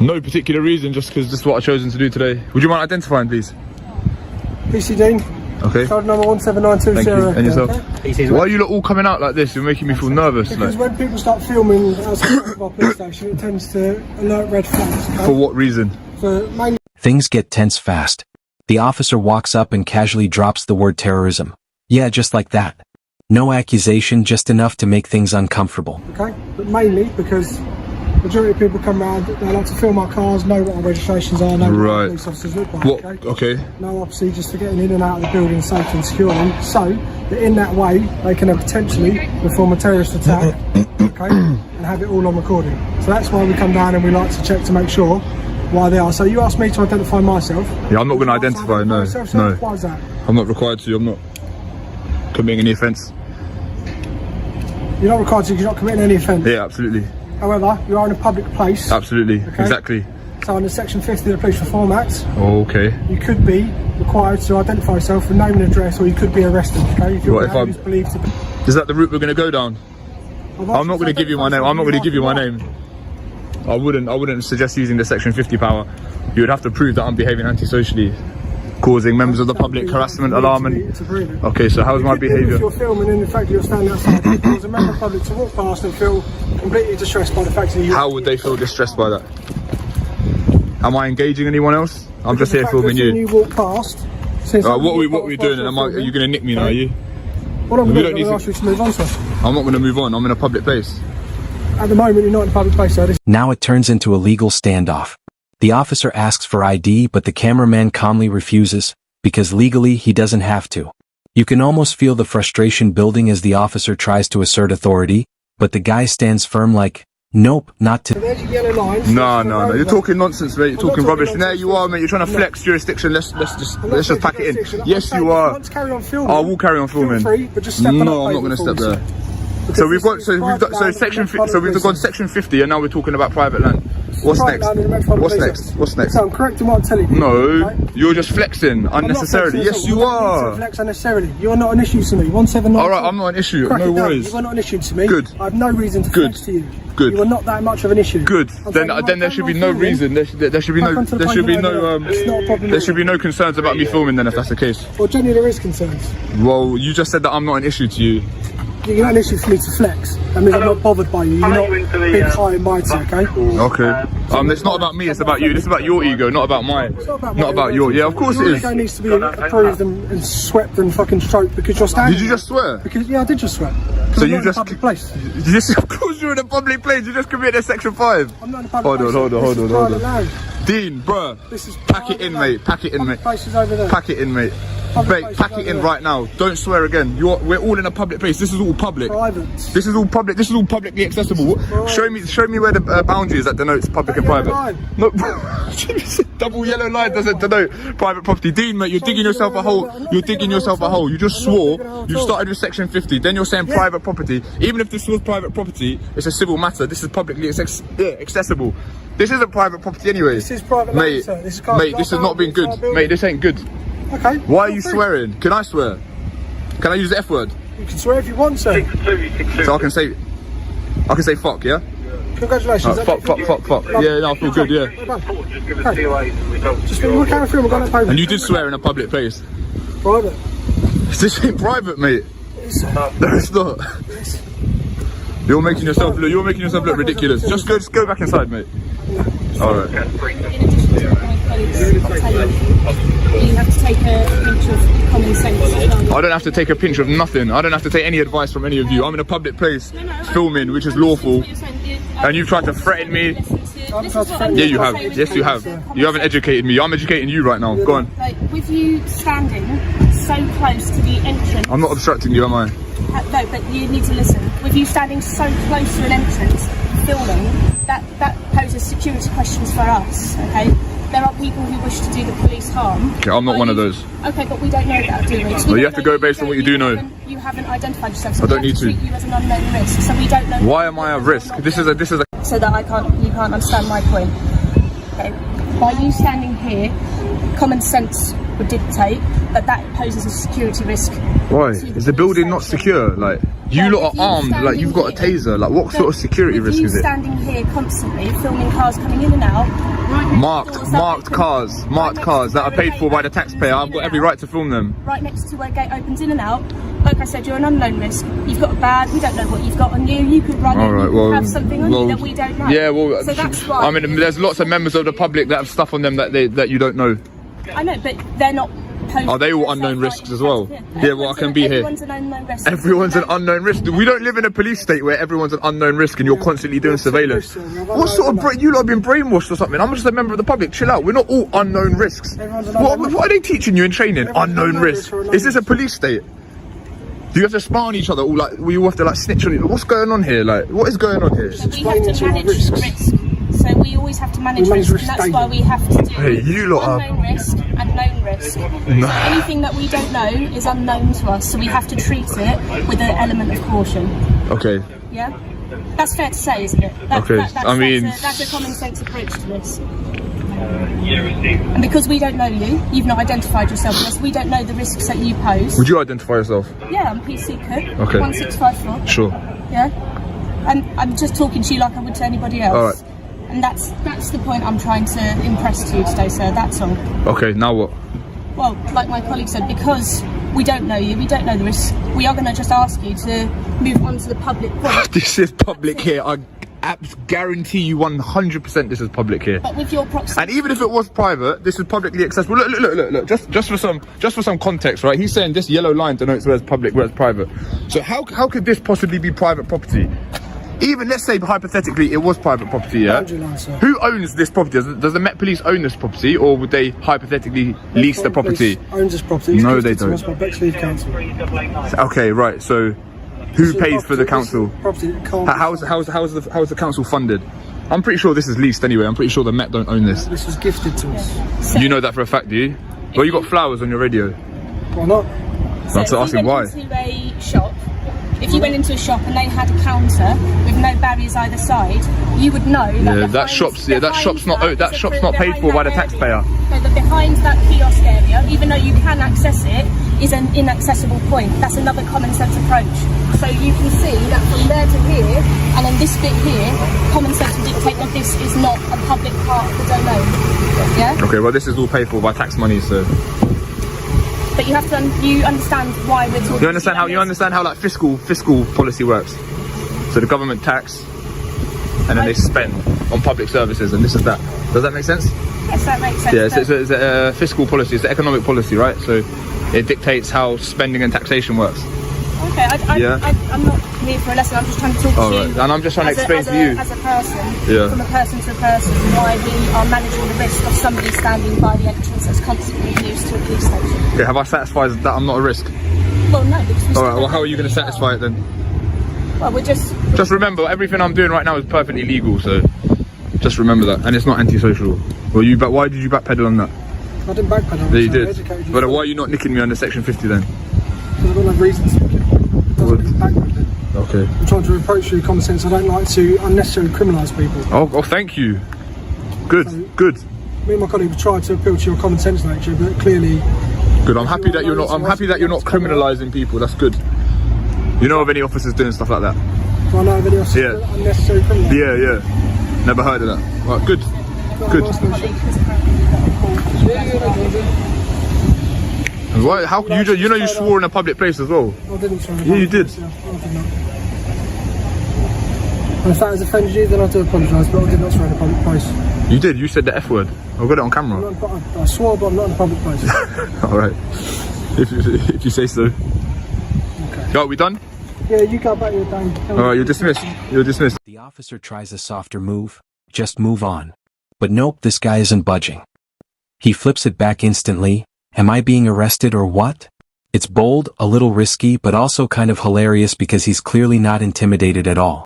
No particular reason, just because this is what I've chosen to do today. Would you mind identifying, please? PC Dean. Okay. Card number 17920. Thank you. And yourself? Okay. Why are you lot all coming out like this? You're making me feel nervous. Because like. when people start filming outside of our police station, it tends to alert red flags. Okay? For what reason? For mainly. Things get tense fast. The officer walks up and casually drops the word terrorism. Yeah, just like that. No accusation, just enough to make things uncomfortable. Okay, but mainly because majority of people come around, they like to film our cars, know what our registrations are, know what our police officers look like. What? Okay? Okay. No procedures for getting in and out of the building safe and securely, so that in that way they can potentially perform a terrorist attack, okay, and have it all on recording. So that's why we come down and we like to check to make sure why they are. So you asked me to identify myself. Yeah, I'm not going to identify, no. No. Why is that? I'm not required to, I'm not committing any offence. You're not required to, you're not committing any offence. Yeah, absolutely. However, you are in a public place. Absolutely, okay? Exactly. So under section 50 of the Police Reform Act, okay, you could be required to identify yourself with name and address, or you could be arrested, okay? If you're believed to be. Is that the route we're going to go down? I'm not going to give you my name, I'm not going to give you my name. I wouldn't suggest using the section 50 power. You would have to prove that I'm behaving antisocially, causing members of the public harassment, alarm and... Okay, so how's my behaviour? If you're filming and the fact that you're standing outside, it causes a member of the public to walk past and feel completely distressed by the fact that you... How would they feel distressed by that? Am I engaging anyone else? I'm just here filming you. You walk past... what are we doing? And are you going to nick me now, are you? What I'm going to ask you to move on, sir. I'm not going to move on, I'm in a public place. At the moment, you're not in a public place, sir. Now it turns into a legal standoff. The officer asks for ID, but the cameraman calmly refuses, because legally he doesn't have to. You can almost feel the frustration building as the officer tries to assert authority, but the guy stands firm like, nope, not to. There's your yellow lines. No, you're talking nonsense, mate. You're talking rubbish. And there you are, mate. You're trying to flex jurisdiction. Let's just pack it in. Yes, you are. I will carry on filming. Free, but just step no, I'm not going to step there. So we've gone section 50, and now we're talking about private land. What's next? What's next? So I'm correct in what I'm telling you. No, right? You're just flexing unnecessarily. Yes, you are. Flex unnecessarily. You're not an issue to me. 179. All right, I'm not an issue. No worries. You are not an issue to me. Good. I have no reason to flex to you. Good. You are not that much of an issue. Good. Then there should be no reason. There should be no concerns about me filming. Then if that's the case. Well, generally there is concerns. Well, you just said that I'm not an issue to you. You're not an issue for me to flex. That means I'm not bothered by you. You're not big, high and mighty, okay? Okay. It's not about me, it's about you. This is about your ego, not about mine. Not about your... Yeah, of course it is. Your ego needs to be approved and swept and fucking stroked because you're standing... Did you just swear? Because, yeah, I did just swear. So you just... public place. Of course you're in a public place. You just committed section 5. I'm not in a public place. Hold on. Dean, bruh. Pack it in, mate. Pack it in, mate. Pack it in, mate. Mate, pack it in right now. Don't swear again. We're all in a public place. This is all public. Private. This is all public. This is all publicly accessible. Show me where the boundary is that denotes public and private. No, double yellow line doesn't denote private property. Dean, mate, you're digging yourself a hole. You're digging yourself a hole. You just swore. You started with section 50. Then you're saying private property. Even if this was private property, it's a civil matter. This is publicly accessible. This isn't private property anyway. This is private, mate. Mate, this has not been good. Mate, this ain't good. Okay. Why are you swearing? Can I swear? Can I use the F word? You can swear if you want, sir. So I can say fuck, yeah? Congratulations. Fuck. Yeah, no, I feel good, yeah. Just look out of film, and you did swear in a public place. Private. This ain't private, mate. No, it's not. You're making yourself look ridiculous. Just go back inside, mate. Alright. You have to take a pinch of common sense. I don't have to take a pinch of nothing. I don't have to take any advice from any of you. I'm in a public place filming, which is lawful. And you've tried to threaten me. Yeah, you have. Yes, you have. You haven't educated me. I'm educating you right now. Go on. Like, with you standing so close to the entrance... I'm not obstructing you, am I? No, but you need to listen. With you standing so close to an entrance, filming, that poses security questions for us, okay? There are people who wish to do the police harm. Okay, I'm not one of those. Okay, but we don't know that, do we? Well, you have to go based on what you do know. You haven't identified yourself, so I don't need to. treat you as an unknown risk, so we don't know. Why am I at risk? This is a. So that you can't understand my point. Okay. By you standing here, common sense would dictate that poses a security risk. Why? Is the building not secure? Like, you lot are armed, like you've got a taser. Like, what sort of security risk is it? You standing here constantly, filming cars coming in and out, Marked cars that are paid for by the taxpayer. I've got every right to film them. Right next to where gate opens in and out. Like I said, you're an unknown risk. You've got a bag. We don't know what you've got on you. You could run in. You could have something on you that we don't know. Yeah, well, so that's why. I mean, there's lots of members of the public that have stuff on them that you don't know. I know, but they're not. Are they all unknown risks as well? Yeah, well, I can be here. Everyone's an unknown risk. Everyone's an unknown risk. We don't live in a police state where everyone's an unknown risk and you're constantly doing surveillance. What sort of you lot have been brainwashed or something? I'm just a member of the public. Chill out. We're not all unknown risks. What are they teaching you in training? Unknown risks. Is this a police state? Do you have to spy on each other? All like we all have to like snitch on each other? What's going on here? Like, what is going on here? So we have to manage risk. So we always have to manage risk, and that's why we have to do unknown risk and known risk. So anything that we don't know is unknown to us, so we have to treat it with an element of caution. Okay. Yeah? That's fair to say, isn't it? That's a common sense approach to this. And because we don't know you, you've not identified yourself with us, we don't know the risks that you pose. Would you identify yourself? Yeah, I'm PC Cook, okay. 1654. Sure. Yeah? And I'm just talking to you like I would to anybody else. Alright. And that's the point I'm trying to impress to you today, sir, that's all. Okay, now what? Well, like my colleague said, because we don't know you, we don't know the risks, we are going to just ask you to move on to the public point. This is public here. I guarantee you 100% this is public here. But with your proximity. And even if it was private, this is publicly accessible. Look. Just for some context, right? He's saying this yellow line denotes where it's public, where it's private. So how could this possibly be private property? Even let's say hypothetically it was private property, yeah? Who owns this property? Does the Met Police own this property, or would they hypothetically lease the property? Owns this property. No, they don't. Council. Okay, right. So who pays for the council? How's the council funded? I'm pretty sure this is leased anyway. I'm pretty sure the Met don't own this. This was gifted to us. You know that for a fact, do you? Well, you got flowers on your radio. Why not? So I'm asking why. If you went into a shop and they had a counter with no barriers either side, you would know that that shop's not paid for by the taxpayer. No, that behind that kiosk area, even though you can access it, is an inaccessible point. That's another common sense approach. So you can see that from there to here, and then this bit here, common sense would dictate that this is not a public part of the domain. Yeah? Okay, well this is all paid for by tax money, so. But you have to you understand why we're talking. You understand how like fiscal policy works. So the government tax, and then they spend on public services, and this is that. Does that make sense? Yes, that makes sense. Yeah, so it's a fiscal policy. It's the economic policy, right? So it dictates how spending and taxation works. Okay, I'm not here for a lesson. I'm just trying to talk to you. And I'm just trying to explain to you as a person, from a person to a person, why we are managing the risk of somebody standing by the entrance that's constantly used to a police station. Okay, have I satisfied that I'm not a risk? Well, no. Because all right. Well, how are you going to satisfy it then? Well, we're just remember, everything I'm doing right now is perfectly legal. So just remember that, and it's not antisocial. Well, why did you backpedal on that? I didn't backpedal. Yeah, you did. But why are you not nicking me under Section 50 then? Because I don't have reasons to. Okay. I'm trying to approach you with common sense. I don't like to unnecessarily criminalise people. Oh, thank you. Good, so, good. Me and my colleague have tried to appeal to your common sense nature, but clearly. Good. I'm happy that you're not. I'm happy that you're not criminalising people. That's good. You know of any officers doing stuff like that? Do I know of any officers unnecessary criminal? Yeah. Never heard of that. Right, good. Good. Why? How you swore in a public place as well? I didn't swear. Yeah, you did. I did not. And if that has offended you, then I do apologise, but I did not swear in a public place. You did. You said the F word. I've got it on camera. I swore, but I'm not in a public place. All right. If you say so. Okay. Are we done? Yeah, you go back your day. All right, you're dismissed. You're dismissed. The officer tries a softer move. Just move on. But nope, this guy isn't budging. He flips it back instantly. Am I being arrested or what? It's bold, a little risky, but also kind of hilarious because he's clearly not intimidated at all.